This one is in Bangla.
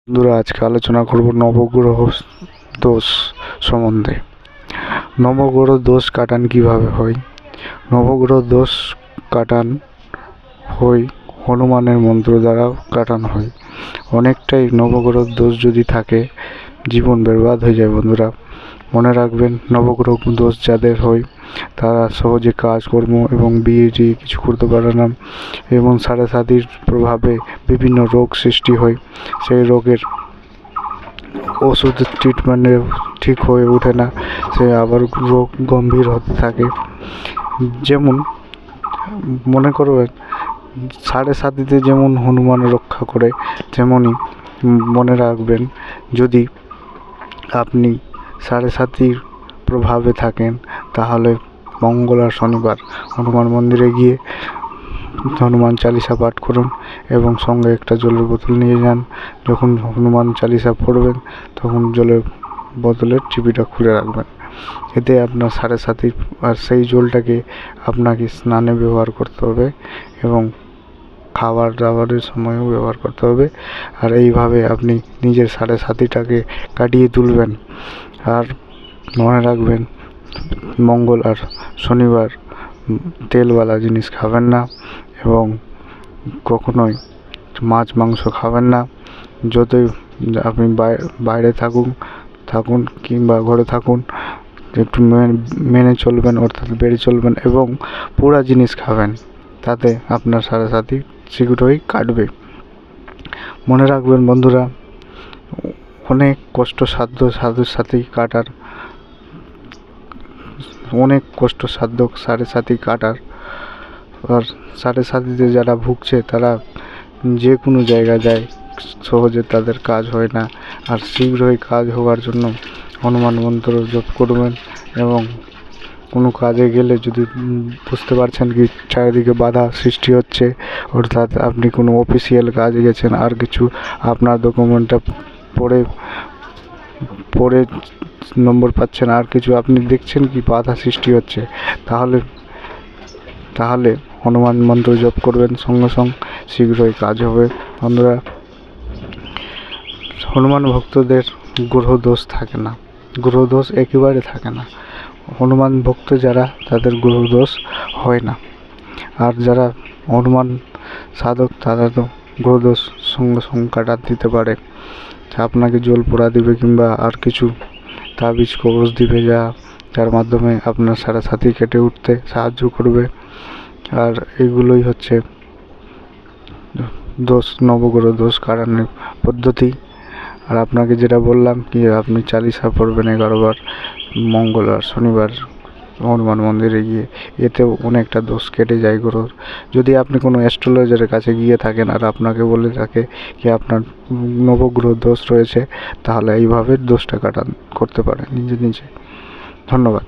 বন্ধুরা, আজকে আলোচনা করব নবগ্রহ দোষ সম্বন্ধে। নবগ্রহ দোষ কাটান কিভাবে হয়? নবগ্রহ দোষ কাটান হয় হনুমানের মন্ত্র দ্বারাও কাটানো হয়। অনেকটাই নবগ্রহ দোষ যদি থাকে, জীবন বরবাদ হয়ে যায়। বন্ধুরা, মনে রাখবেন, নবগ্রহ দোষ যাদের হয় তারা সহজে কাজকর্ম এবং বিয়ে টিয়ে কিছু করতে পারে না, এবং সাড়ে সাতির প্রভাবে বিভিন্ন রোগ সৃষ্টি হয়। সেই রোগের ওষুধের ট্রিটমেন্টে ঠিক হয়ে ওঠে না, সে আবার রোগ গম্ভীর হতে থাকে। যেমন মনে করবেন, সাড়ে সাতিতে যেমন হনুমান রক্ষা করে, তেমনই মনে রাখবেন, যদি আপনি সাড়ে সাতির প্রভাবে থাকেন তাহলে মঙ্গল আর শনিবার হনুমান মন্দিরে গিয়ে হনুমান চালিসা পাঠ করুন এবং সঙ্গে একটা জলের বোতল নিয়ে যান। যখন হনুমান চালিসা পড়বেন তখন জলের বোতলের চিপিটা খুলে রাখবেন। এতে আপনার সাড়ে সাতি, আর সেই জলটাকে আপনাকে স্নানে ব্যবহার করতে হবে এবং খাবার দাবারের সময়ও ব্যবহার করতে হবে। আর এইভাবে আপনি নিজের সাড়ে সাতিটাকে কাটিয়ে তুলবেন। আর মনে রাখবেন, মঙ্গল আর শনিবার তেলওয়ালা জিনিস খাবেন না এবং কখনোই মাছ মাংস খাবেন না। যতই আপনি বাইরে থাকুন কিংবা ঘরে থাকুন, একটু মেনে চলবেন, অর্থাৎ বেড়ে চলবেন এবং পোড়া জিনিস খাবেন। তাতে আপনার সাড়ে সাতি শীঘ্রই কাটবে। মনে রাখবেন বন্ধুরা, অনেক কষ্টসাধ্য সাড়ে সাতি কাটার। আর সাড়ে সাতিতে যারা ভুগছে তারা যে কোনো জায়গায় যায়, সহজে তাদের কাজ হয় না। আর শীঘ্রই কাজ হওয়ার জন্য হনুমান মন্ত্র জপ করবেন। এবং কোনো কাজে গেলে যদি বুঝতে পারছেন কি চারিদিকে বাধা সৃষ্টি হচ্ছে, অর্থাৎ আপনি কোনো অফিসিয়াল কাজে গেছেন, আর কিছু আপনার ডকুমেন্টটা পড়ে নম্বর পাচ্ছেন, আর কিছু আপনি দেখছেন কি বাধা সৃষ্টি হচ্ছে, তাহলে হনুমান মন্ত্র জপ করবেন, সঙ্গে শীঘ্রই কাজ হবে। বন্ধুরা, হনুমান ভক্তদের গ্রহ দোষ থাকে না, গ্রহ দোষ একেবারে থাকে না। হনুমান ভক্ত যারা, তাদের গ্রহ দোষ হয় না। আর যারা হনুমান সাধক, তারা তো গ্রহ দোষ সঙ্গে কাটা দিতে পারে। আপনাকে জল পোড়া দিবে কিংবা আর কিছু তাবিজ কবচ দিবে, যার মাধ্যমে আপনার সাড়ে সাতি কেটে উঠতে সাহায্য করবে। আর এগুলোই হচ্ছে নবগ্রহ দোষ কাটানোর পদ্ধতি। আর আপনাকে যেটা বললাম কি, আপনি চালিসা পড়বেন 11 বার মঙ্গল আর শনিবার হনুমান মন্দিরে গিয়ে, এতেও অনেকটা দোষ কেটে যায় গ্রহর। যদি আপনি কোনো অ্যাস্ট্রোলজারের কাছে গিয়ে থাকেন আর আপনাকে বলে থাকে কি আপনার নবগ্রহ দোষ রয়েছে, তাহলে এইভাবে দোষটা কাটান করতে পারেন নিজে। ধন্যবাদ।